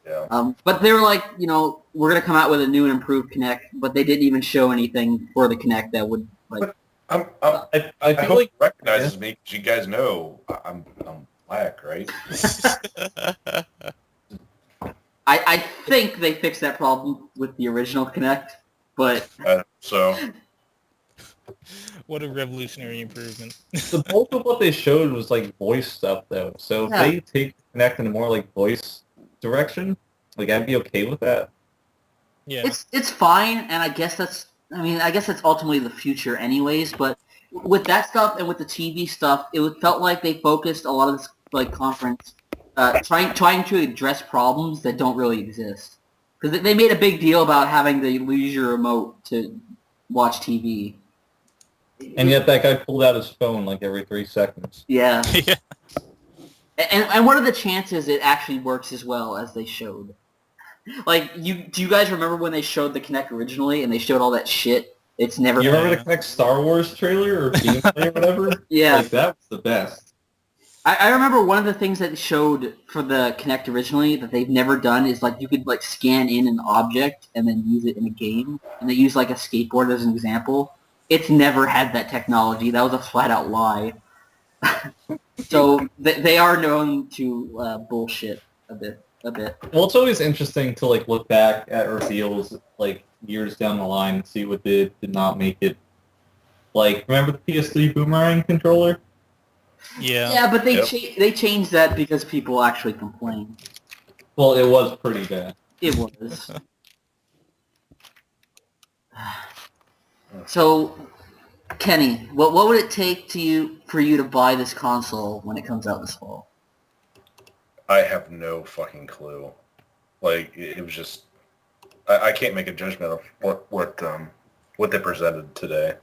Speaker 4: Yeah.
Speaker 1: But they were like, you know, we're going to come out with a new and improved Kinect, but they didn't even show anything for the Kinect that would, like...
Speaker 4: I
Speaker 2: I
Speaker 4: hope
Speaker 2: feel like
Speaker 4: it recognizes me because you guys know I'm black, right?
Speaker 1: I think they fixed that problem with the original Kinect, but...
Speaker 4: So...
Speaker 3: What a revolutionary improvement.
Speaker 2: the bulk of what they showed was like voice stuff, though. So if they take Kinect in a more like voice direction, like I'd be okay with that.
Speaker 3: Yeah.
Speaker 1: It's fine, and I guess that's ultimately the future anyways, but with that stuff and with the TV stuff, felt like they focused a lot of this like conference trying to address problems that don't really exist. Because they made a big deal about having the use your remote to watch TV.
Speaker 2: And yet that guy pulled out his phone like every 3 seconds.
Speaker 1: Yeah.
Speaker 3: Yeah.
Speaker 1: And what are the chances it actually works as well as they showed? Like, do you guys remember when they showed the Kinect originally and they showed all that shit? It's never...
Speaker 2: You remember the Kinect Star Wars trailer or gameplay or whatever?
Speaker 1: Yeah.
Speaker 2: Like, that was the best.
Speaker 1: I remember one of the things that showed for the Kinect originally that they've never done is, like, you could, like, scan in an object and then use it in a game. And they use, like, a skateboard as an example. It's never had that technology. That was a flat-out lie. So they are known to bullshit a bit.
Speaker 2: Well, it's always interesting to like look back at reveals like years down the line and see what did not make it. Like, remember the PS3 boomerang controller?
Speaker 3: Yeah.
Speaker 1: Yeah, but they
Speaker 4: Yep.
Speaker 1: they changed that because people actually complained.
Speaker 2: Well, it was pretty bad.
Speaker 1: It was. So, Kenny, what would it take for you to buy this console when it comes out this fall?
Speaker 4: I have no fucking clue. Like, it was just... I can't make a judgment of what they presented today.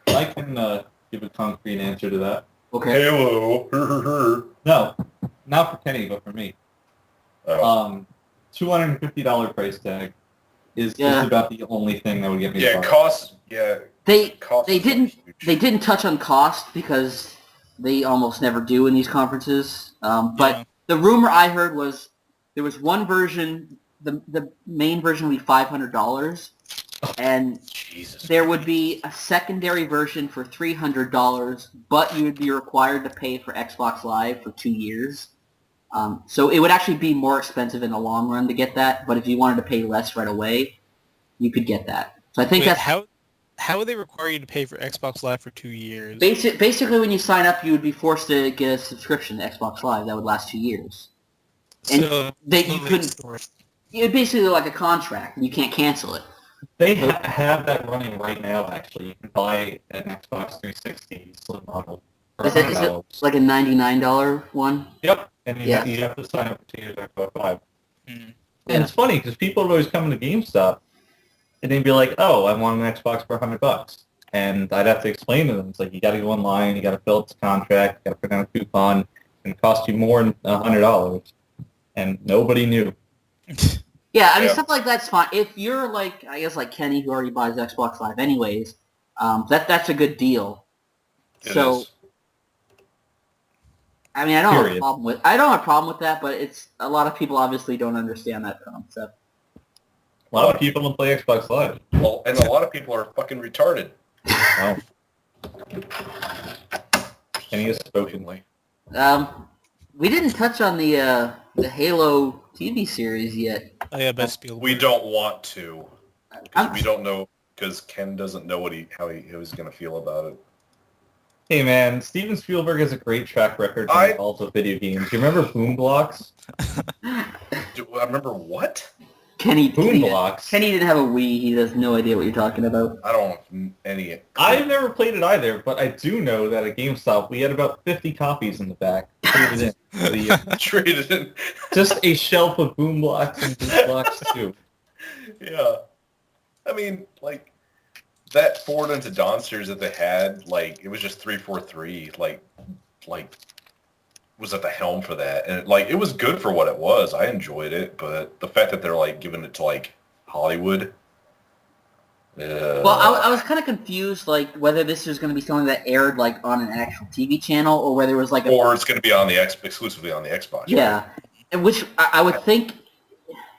Speaker 2: I can give a concrete answer to that.
Speaker 1: Okay.
Speaker 4: Halo!
Speaker 2: No, not for Kenny, but for me.
Speaker 4: Oh.
Speaker 2: $250 price tag is
Speaker 1: Yeah.
Speaker 2: just about the only thing that would get me.
Speaker 4: Yeah, cost... Yeah,
Speaker 1: They
Speaker 4: cost
Speaker 1: they
Speaker 4: is
Speaker 1: didn't
Speaker 4: huge.
Speaker 1: they didn't touch on cost because they almost never do in these conferences. But
Speaker 3: Yeah.
Speaker 1: the rumor I heard was there was one version, the main version would be $500, and
Speaker 4: Jesus.
Speaker 1: there would be a secondary version for $300, but you would be required to pay for Xbox Live for 2 years. So it would actually be more expensive in the long run to get that, but if you wanted to pay less right away, you could get that. So I think
Speaker 3: Wait,
Speaker 1: that's...
Speaker 3: how would they require you to pay for Xbox Live for 2 years?
Speaker 1: Basically, when you sign up, you would be forced to get a subscription to Xbox Live that would last 2 years. And you couldn't... It's basically like a contract, and you can't cancel it.
Speaker 2: They have that running right now, actually. You can buy an Xbox 360 slim model. for
Speaker 1: Is it
Speaker 2: $100.
Speaker 1: like a $99 one?
Speaker 2: Yep. And you
Speaker 1: Yeah.
Speaker 2: have to sign up for 2 years Xbox Live.
Speaker 3: Mm.
Speaker 1: Yeah.
Speaker 2: And it's funny, because people would always come to GameStop, and they'd be like, oh, I want an Xbox for $100. And I'd have to explain to them, it's like, you got to go online, you got to fill out the contract, you got to print out a coupon, and it costs you more than $100. And nobody knew.
Speaker 1: Yeah, I mean,
Speaker 4: Yeah.
Speaker 1: stuff like that's fine. If you're like, I guess like Kenny, who already buys Xbox Live anyways, that's a good deal.
Speaker 4: It
Speaker 1: So,
Speaker 4: is.
Speaker 1: I mean, I don't have a
Speaker 2: Period.
Speaker 1: problem with that, but it's a lot of people obviously don't understand that concept.
Speaker 2: A lot of people don't play Xbox Live.
Speaker 4: Well, and a lot of people are fucking retarded.
Speaker 2: Oh. Kenny has spoken.
Speaker 1: We didn't touch on the Halo TV series yet.
Speaker 3: Oh yeah, best Spielberg.
Speaker 4: We don't want to. Because
Speaker 1: I'm-
Speaker 4: we don't know, because Ken doesn't know how he's going to feel about it.
Speaker 2: Hey man, Steven Spielberg has a great track record
Speaker 4: I-
Speaker 2: on all the video games. You remember Boom Blocks?
Speaker 4: I remember what?
Speaker 1: Kenny
Speaker 2: Blocks.
Speaker 1: Kenny didn't have a Wii. He has no idea what you're talking about.
Speaker 4: I don't have any...
Speaker 2: I've never played it either, but I do know that at GameStop we had about 50 copies in the back. trade it in.
Speaker 4: Traded in.
Speaker 2: Just a shelf of boom blocks and boom blocks too.
Speaker 4: Yeah. I mean, like, that forward into Donsters that they had, like, it was just 343, like, was at the helm for that. And, like, it was good for what it was. I enjoyed it, but the fact that they're, like, giving it to, like, Hollywood.
Speaker 1: Well, I was kind of confused, like, whether this was going to be something that aired, like, on an actual TV channel, or whether it was, like...
Speaker 4: Or it's going to be on the exclusively on the Xbox.
Speaker 1: Yeah.
Speaker 4: Right?
Speaker 1: And which I would think...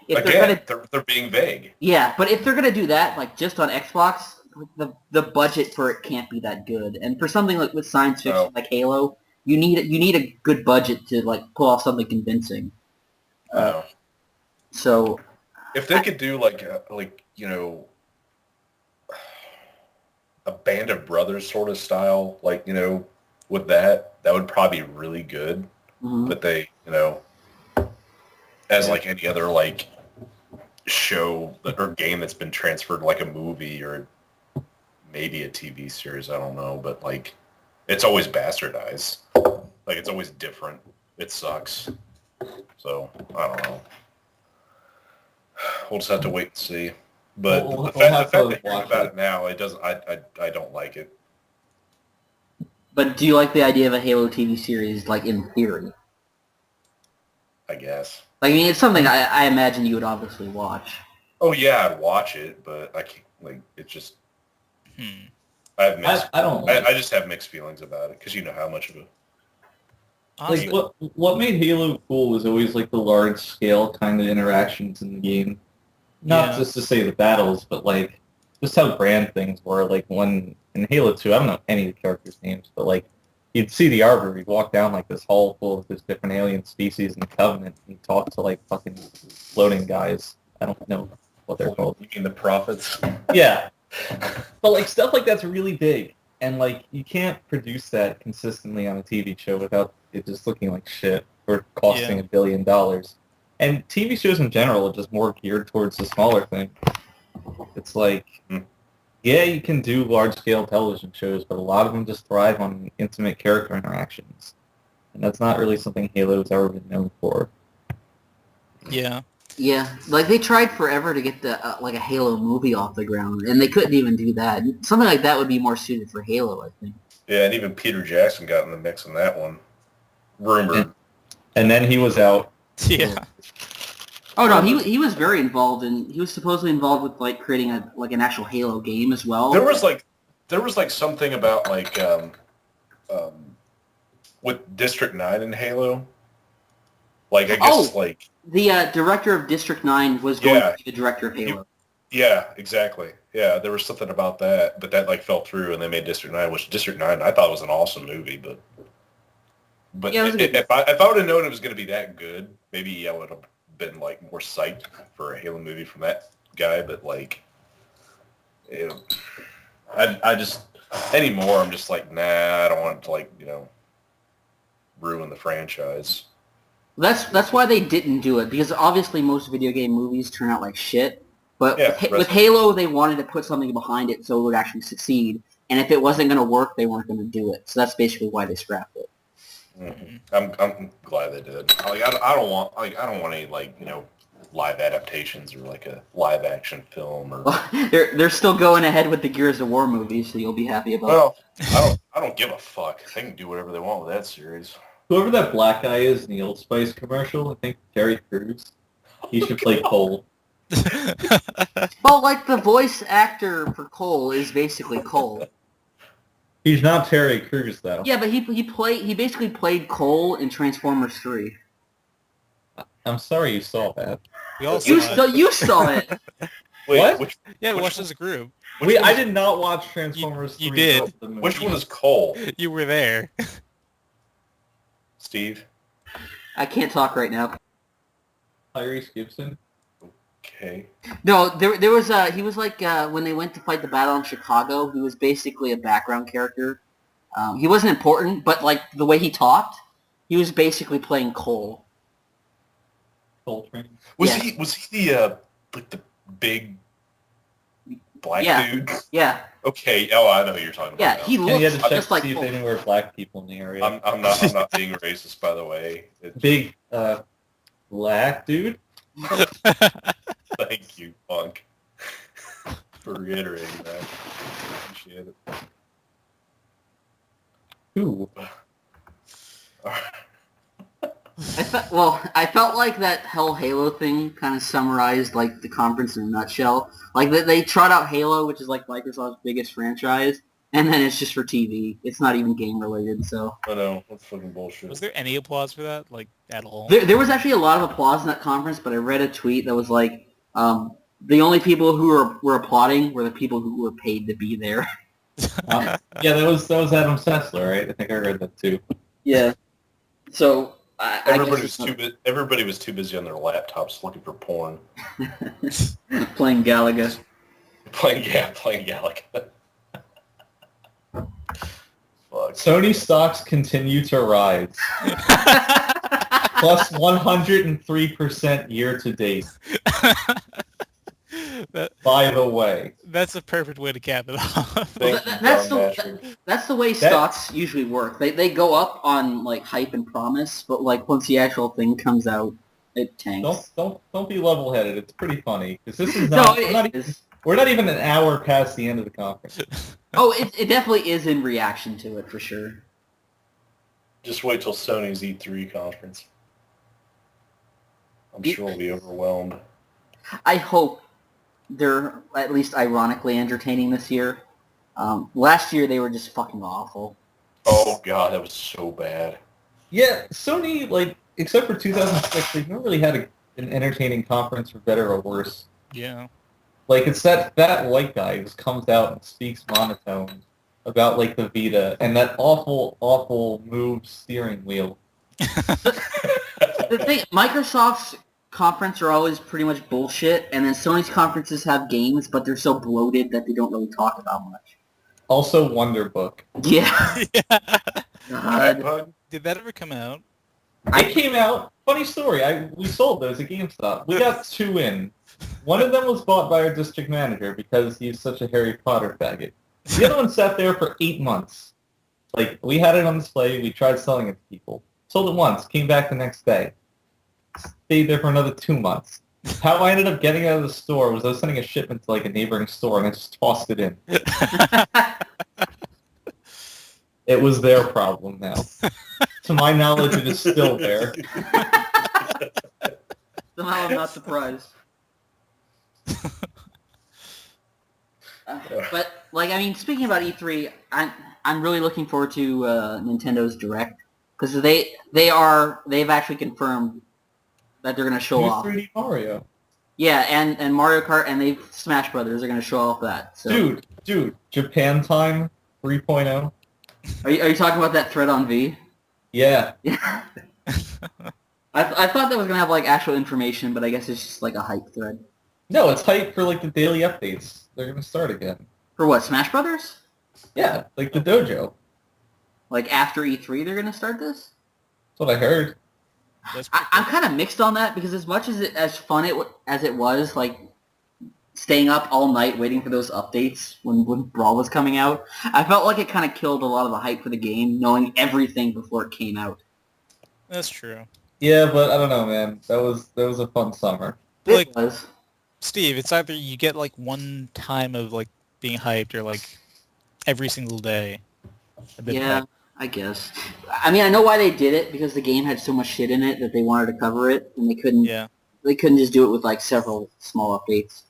Speaker 1: If
Speaker 4: Again, they're being vague.
Speaker 1: Yeah, but if they're going to do that, like, just on Xbox, the budget for it can't be that good. And for something like with science fiction, like Halo, you need a good budget to, like, pull off something convincing. So...
Speaker 4: If they could do, like, you know... a Band of Brothers sort of style, like, you know, with that would probably be really good.
Speaker 1: Mm-hmm.
Speaker 4: But they, you know, as like any other, like, show or game that's been transferred like a movie or maybe a TV series, I don't know, but, like, it's always bastardized. Like, it's always different. It sucks. So, I don't know. We'll just have to wait and see. But the fact that hearing about it now, it doesn't. I don't like it.
Speaker 1: But do you like the idea of a Halo TV series, like, in theory?
Speaker 4: I guess.
Speaker 1: Like, I mean, it's something I imagine you would obviously watch.
Speaker 4: Oh yeah, I'd watch it, but I can't. Like, it just. I have mixed.
Speaker 2: I don't. Like
Speaker 4: I just have mixed feelings about it because you know how much of it.
Speaker 2: Like what made Halo cool was always like the large scale kind of interactions in the game. Not just to say the battles, but like just how grand things were. Like when in Halo 2, I don't know any of the characters' names, but like you'd see the Arbor, you'd walk down like this hall full of this different alien species in the Covenant, and you'd talk to like fucking floating guys. I don't know what they're called.
Speaker 4: You mean the Prophets?
Speaker 2: Yeah. But like stuff like that's really big. And like you can't produce that consistently on a TV show without it just looking like shit or costing $1 billion. And TV shows in general are just more geared towards the smaller thing. It's like, yeah, you can do large-scale television shows, but a lot of them just thrive on intimate character interactions. And that's not really something Halo's ever been known for.
Speaker 3: Yeah.
Speaker 1: Yeah, like, they tried forever to get like a Halo movie off the ground, and they couldn't even do that. Something like that would be more suited for Halo, I think.
Speaker 4: Yeah, and even Peter Jackson got in the mix on that one. Rumored.
Speaker 2: And then he was out.
Speaker 3: Yeah.
Speaker 1: Oh no, he was very involved, and he was supposedly involved with, like, creating an actual Halo game as well.
Speaker 4: There was like something about like with District 9 in Halo. Like, I guess like
Speaker 1: the director of District 9 was going to be the director of Halo.
Speaker 4: Yeah, exactly. Yeah, there was something about that, but that like fell through, and they made District 9, which District 9 I thought was an awesome movie, but
Speaker 1: yeah,
Speaker 4: if I would have known it was going to be that good, maybe I would have been like more psyched for a Halo movie from that guy. But like, you know, I just anymore I'm just like, nah, I don't want it to, like, you know, ruin the franchise.
Speaker 1: That's why they didn't do it, because obviously most video game movies turn out like shit. But with Halo, they wanted to put something behind it so it would actually succeed. And if it wasn't going to work, they weren't going to do it. So that's basically why they scrapped it.
Speaker 4: Mm-hmm. I'm glad they did. Like, I don't want any, like, you know, live adaptations or like a live action film or.
Speaker 1: Well, they're still going ahead with the Gears of War movies, so you'll be happy about it.
Speaker 4: Well, I don't give a fuck. They can do whatever they want with that series.
Speaker 2: Whoever that black guy is in the Old Spice commercial, I think Terry Crews, he should play Cole.
Speaker 1: Well, like, the voice actor for Cole is basically Cole.
Speaker 2: He's not Terry Crews, though.
Speaker 1: Yeah, but he basically played Cole in Transformers 3.
Speaker 2: I'm sorry you saw that.
Speaker 3: We all saw it.
Speaker 1: You saw it.
Speaker 4: Wait,
Speaker 2: What?
Speaker 3: Yeah, we watched as a group.
Speaker 2: I did not watch Transformers 3.
Speaker 3: You did.
Speaker 4: Which one is Cole?
Speaker 3: You were there.
Speaker 4: Steve?
Speaker 1: I can't talk right now.
Speaker 2: Tyrese Gibson?
Speaker 4: Okay.
Speaker 1: No, there was he was like when they went to fight the battle in Chicago, he was basically a background character. He wasn't important, but like the way he talked, he was basically playing Cole.
Speaker 2: Coltrane?
Speaker 4: Was he the like the big black dude?
Speaker 1: Yeah.
Speaker 4: Okay, oh, I know who you're talking about.
Speaker 1: Yeah,
Speaker 4: now.
Speaker 1: he
Speaker 2: And you had
Speaker 1: looks
Speaker 2: to check
Speaker 1: just
Speaker 2: to
Speaker 1: like
Speaker 2: see if
Speaker 1: Hulk.
Speaker 2: there were black people in the area.
Speaker 4: I'm not being racist, by the way.
Speaker 2: Big black dude.
Speaker 4: Thank you, Punk, for reiterating that. Appreciate it.
Speaker 2: Who?
Speaker 1: I felt like that whole Halo thing kind of summarized like the conference in a nutshell. Like they trot out Halo, which is like Microsoft's biggest franchise, and then it's just for TV. It's not even game related. So
Speaker 4: I know, that's fucking bullshit.
Speaker 3: Was there any applause for that, like, at all?
Speaker 1: there was actually a lot of applause in that conference, but I read a tweet that was like, the only people who were applauding were the people who were paid to be there.
Speaker 2: Yeah, that was Adam Sessler, right? I think I read that too.
Speaker 1: Yeah. So
Speaker 4: Everybody was too busy on their laptops looking for porn.
Speaker 1: playing Galaga.
Speaker 4: Playing Galaga. Fuck.
Speaker 2: Sony stocks continue to rise. Plus 103% year to date. By the way.
Speaker 3: That's a perfect way to cap it off.
Speaker 4: Thank you,
Speaker 1: That's
Speaker 4: John
Speaker 1: the
Speaker 4: Mattrick.
Speaker 1: that's the way stocks usually work. They go up on like hype and promise, but like once the actual thing comes out, it tanks.
Speaker 2: Don't be level-headed. It's pretty funny because this is
Speaker 1: No,
Speaker 2: not.
Speaker 1: it
Speaker 2: We're not even an hour past the end of the conference.
Speaker 1: Oh, it definitely is in reaction to it for sure.
Speaker 4: Just wait till Sony's E3 conference. I'm sure we'll be overwhelmed.
Speaker 1: I hope they're at least ironically entertaining this year. Last year they were just fucking awful.
Speaker 4: Oh god, that was so bad.
Speaker 2: Yeah, Sony, like, except for 2006, they've never really had an entertaining conference for better or worse.
Speaker 3: Yeah.
Speaker 2: Like, it's that white guy who just comes out and speaks monotone about, like, the Vita and that awful move steering wheel.
Speaker 1: The thing, Microsoft's conference are always pretty much bullshit, and then Sony's conferences have games, but they're so bloated that they don't really talk about much.
Speaker 2: Also, Wonder Book.
Speaker 1: Yeah. God.
Speaker 4: Bug?
Speaker 3: Did that ever come out?
Speaker 2: It came out. Funny story. We sold those at GameStop. We got 2 in. One of them was bought by our district manager because he's such a Harry Potter faggot. The other one sat there for 8 months. Like, we had it on display. We tried selling it to people. Sold it once. Came back the next day. Stayed there for another 2 months. How I ended up getting it out of the store was I was sending a shipment to, like, a neighboring store, and I just tossed it in. It was their problem now. To my knowledge, it is still there.
Speaker 1: Somehow I'm not surprised. But like, I mean, speaking about E3, I'm really looking forward to Nintendo's Direct because they've actually confirmed that they're going to show
Speaker 2: New
Speaker 1: off.
Speaker 2: 3D Mario.
Speaker 1: Yeah, and Mario Kart and Smash Brothers are going to show off that. So.
Speaker 2: Dude, Japan Time 3.0.
Speaker 1: Are you talking about that thread on V?
Speaker 2: Yeah.
Speaker 1: Yeah. I thought that was gonna have like actual information, but I guess it's just like a hype thread.
Speaker 2: No, it's hype for like the daily updates. They're gonna start again.
Speaker 1: For what, Smash Brothers?
Speaker 2: Yeah, like the dojo.
Speaker 1: Like after E3 they're gonna start this?
Speaker 2: That's what I heard.
Speaker 1: I'm kind of mixed on that because as much as fun as it was, like staying up all night waiting for those updates when Brawl was coming out, I felt like it kind of killed a lot of the hype for the game, knowing everything before it came out.
Speaker 3: That's true.
Speaker 2: Yeah, but I don't know, man. That was a fun summer.
Speaker 1: It was.
Speaker 3: Steve, it's either you get like one time of like being hyped or like every single day.
Speaker 1: Yeah, I guess. I mean, I know why they did it because the game had so much shit in it that they wanted to cover it, and they couldn't.
Speaker 3: Yeah.
Speaker 1: They couldn't just do it with like several small updates.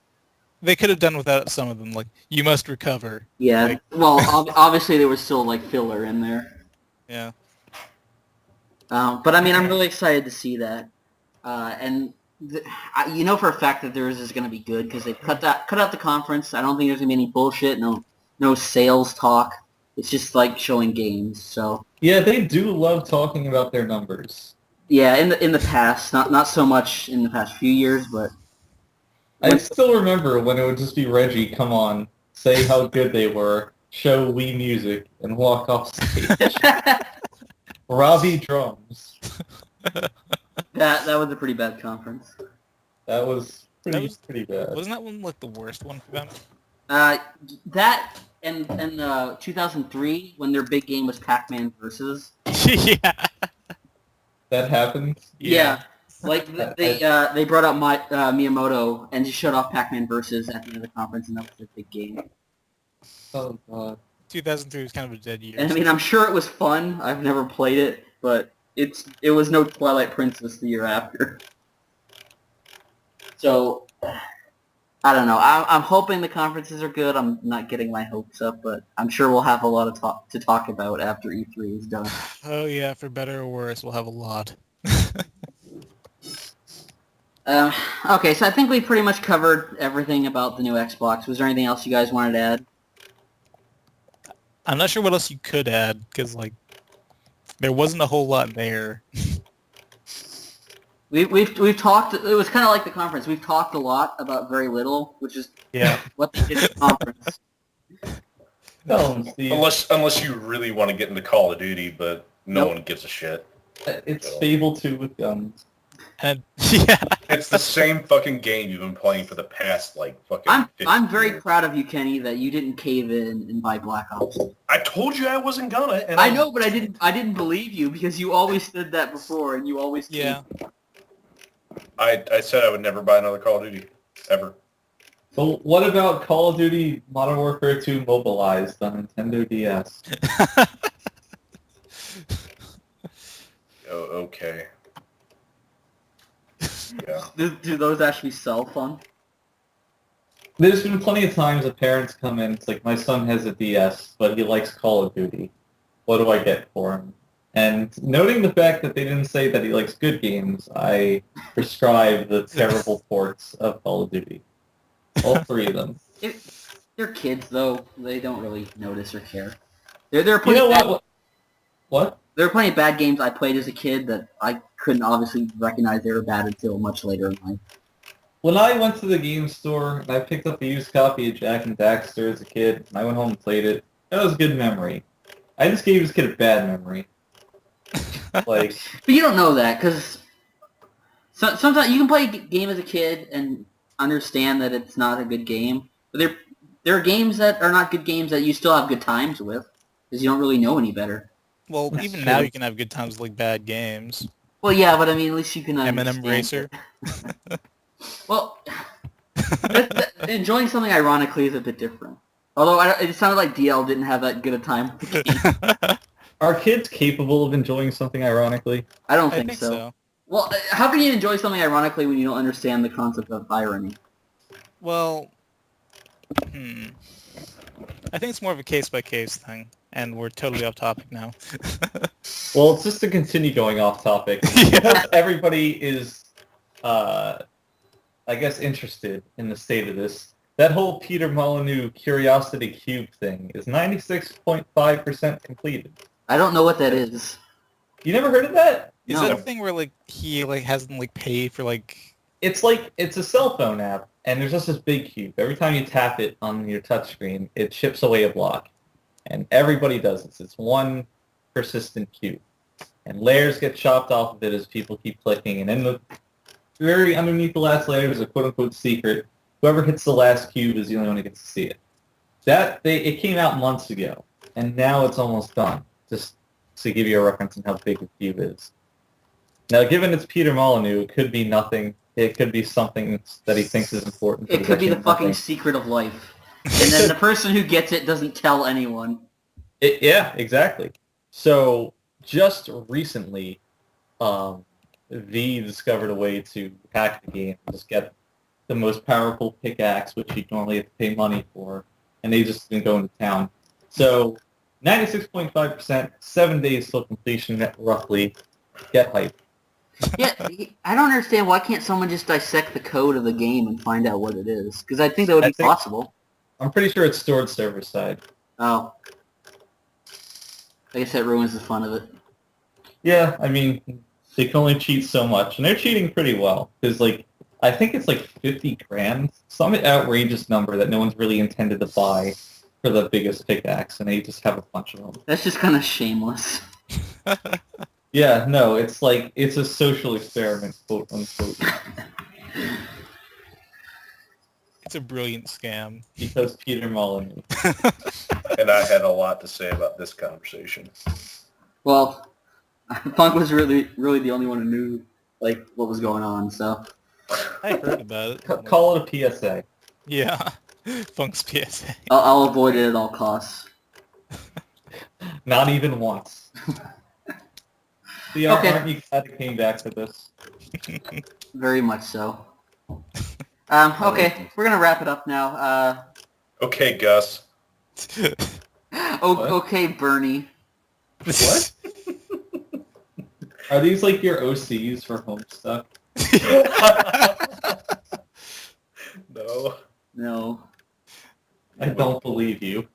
Speaker 3: They could have done without some of them, like, you must recover.
Speaker 1: Yeah,
Speaker 3: Like,
Speaker 1: well, obviously there was still like filler in there.
Speaker 3: yeah.
Speaker 1: But I mean, I'm really excited to see that, and you know for a fact that theirs is going to be good because they've cut out the conference. I don't think there's going to be any bullshit, no sales talk. It's just like showing games. So
Speaker 2: Yeah, they do love talking about their numbers.
Speaker 1: yeah, in the past, not so much in the past few years, but
Speaker 2: I still remember when it would just be Reggie, come on, say how good they were, show Wii music, and walk off stage. Robbie drums.
Speaker 1: that was a pretty bad conference.
Speaker 2: That was pretty
Speaker 3: That was-
Speaker 2: pretty bad.
Speaker 3: Wasn't that one like the worst one for them?
Speaker 1: That in 2003 when their big game was Pac-Man versus.
Speaker 3: Yeah.
Speaker 2: That happens.
Speaker 1: Yeah. Like they brought up Miyamoto and just shut off Pac-Man versus at the end of the conference, and that was their big game.
Speaker 2: Oh god.
Speaker 3: 2003 was kind of a dead year.
Speaker 1: And I mean, I'm sure it was fun. I've never played it, but it was no Twilight Princess the year after. So, I don't know. I'm hoping the conferences are good. I'm not getting my hopes up, but I'm sure we'll have a lot of to talk about after E3 is done.
Speaker 3: Oh yeah, for better or worse, we'll have a lot.
Speaker 1: Okay, so I think we pretty much covered everything about the new Xbox. Was there anything else you guys wanted to add?
Speaker 3: I'm not sure what else you could add, because, like, there wasn't a whole lot there.
Speaker 1: We've talked. It was kind of like the conference. We've talked a lot about very little, which is what they did at the conference.
Speaker 2: No, Steve.
Speaker 4: Unless you really want to get into Call of Duty, but no one gives a shit.
Speaker 2: It's Fable 2 with guns.
Speaker 3: And yeah,
Speaker 4: It's the same fucking game you've been playing for the past, like, fucking
Speaker 1: I'm
Speaker 4: 15
Speaker 1: very
Speaker 4: years.
Speaker 1: proud of you, Kenny, that you didn't cave in and buy Black Ops.
Speaker 4: I told you I wasn't gonna, and
Speaker 1: I know, but I didn't believe you because you always said that before, and you always
Speaker 3: yeah.
Speaker 4: I said I would never buy another Call of Duty, ever.
Speaker 2: So what about Call of Duty Modern Warfare 2 Mobilized on Nintendo DS?
Speaker 4: Oh, okay. Yeah.
Speaker 1: Do those actually sell fun?
Speaker 2: There's been plenty of times that parents come in, it's like, my son has a DS, but he likes Call of Duty. What do I get for him? And noting the fact that they didn't say that he likes good games, I prescribe the terrible ports of Call of Duty. All three of them.
Speaker 1: They're kids, though. They don't really notice or care. There are
Speaker 2: You
Speaker 1: plenty
Speaker 2: know
Speaker 1: of
Speaker 2: what? What?
Speaker 1: there are plenty of bad games I played as a kid that I couldn't obviously recognize they were bad until much later in life.
Speaker 2: When I went to the game store and I picked up a used copy of Jak and Daxter as a kid, and I went home and played it, that was a good memory. I just gave this kid a bad memory. Like,
Speaker 1: But you don't know that, because sometimes you can play a game as a kid and understand that it's not a good game. But there are games that are not good games that you still have good times with, because you don't really know any better.
Speaker 3: Well,
Speaker 2: That's
Speaker 3: even
Speaker 2: true.
Speaker 3: now you can have good times with, like, bad games.
Speaker 1: Well, yeah, but I mean, at least you can understand.
Speaker 3: M&M Racer.
Speaker 1: Well, enjoying something ironically is a bit different. Although it sounded like DL didn't have that good a time with the game.
Speaker 2: are kids capable of enjoying something ironically?
Speaker 1: I don't
Speaker 3: I
Speaker 1: think
Speaker 3: think
Speaker 1: so.
Speaker 3: so.
Speaker 1: Well, how can you enjoy something ironically when you don't understand the concept of irony?
Speaker 3: Well, I think it's more of a case-by-case thing, and we're totally off topic now.
Speaker 2: Well, it's just to continue going off topic. Because everybody is, I guess, interested in the state of this. That whole Peter Molyneux Curiosity Cube thing is 96.5% completed.
Speaker 1: I don't know what that is.
Speaker 2: You never heard of that?
Speaker 3: Is
Speaker 1: No.
Speaker 3: that a thing where, like, he, like, hasn't, like, paid for, like...
Speaker 2: It's like, it's a cell phone app, and there's just this big cube. Every time you tap it on your touchscreen, it chips away a block. And everybody does this. It's one persistent cube. And layers get chopped off of it as people keep clicking. And then the very underneath the last layer is a quote-unquote secret. Whoever hits the last cube is the only one who gets to see it. It came out months ago, and now it's almost done. Just to give you a reference on how big the cube is. Now, given it's Peter Molyneux, it could be nothing. It could be something that he thinks is important.
Speaker 1: It could be the fucking secret of life. And then the person who gets it doesn't tell anyone.
Speaker 2: Yeah, exactly. So, just recently, V discovered a way to hack the game and just get the most powerful pickaxe, which you normally have to pay money for, and they just been going to town. So, 96.5%, 7 days till completion, roughly. Get hype.
Speaker 1: Yeah, I don't understand why can't someone just dissect the code of the game and find out what it is? Because I think that would be possible.
Speaker 2: I'm pretty sure it's stored server side.
Speaker 1: Oh. I guess that ruins the fun of it.
Speaker 2: Yeah, I mean, they can only cheat so much, and they're cheating pretty well. Because, like, I think it's like 50 grand, some outrageous number that no one's really intended to buy for the biggest pickaxe, and they just have a bunch of them.
Speaker 1: That's just kind of shameless.
Speaker 2: Yeah, no, it's like, it's a social experiment, quote unquote.
Speaker 3: It's It's a brilliant scam.
Speaker 2: Because Peter Mullen.
Speaker 4: And I had a lot to say about this conversation.
Speaker 1: Well, Funk was really the only one who knew like what was going on. So
Speaker 3: I heard about it.
Speaker 2: Call it a PSA.
Speaker 3: Yeah. Funk's PSA.
Speaker 1: I'll avoid it at all costs.
Speaker 2: Not even once. See,
Speaker 1: Okay.
Speaker 2: aren't you glad it came back to this?
Speaker 1: Very much so. Okay, we're gonna wrap it up now.
Speaker 4: Okay, Gus.
Speaker 2: What?
Speaker 1: Okay, Bernie.
Speaker 2: What? Are these like your OCs for Homestuck?
Speaker 4: No,
Speaker 1: No.
Speaker 2: I don't believe you.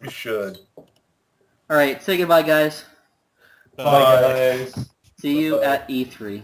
Speaker 4: you should.
Speaker 1: All right, say goodbye, guys.
Speaker 2: Bye, guys.
Speaker 1: See you
Speaker 4: Bye-bye.
Speaker 1: at E3.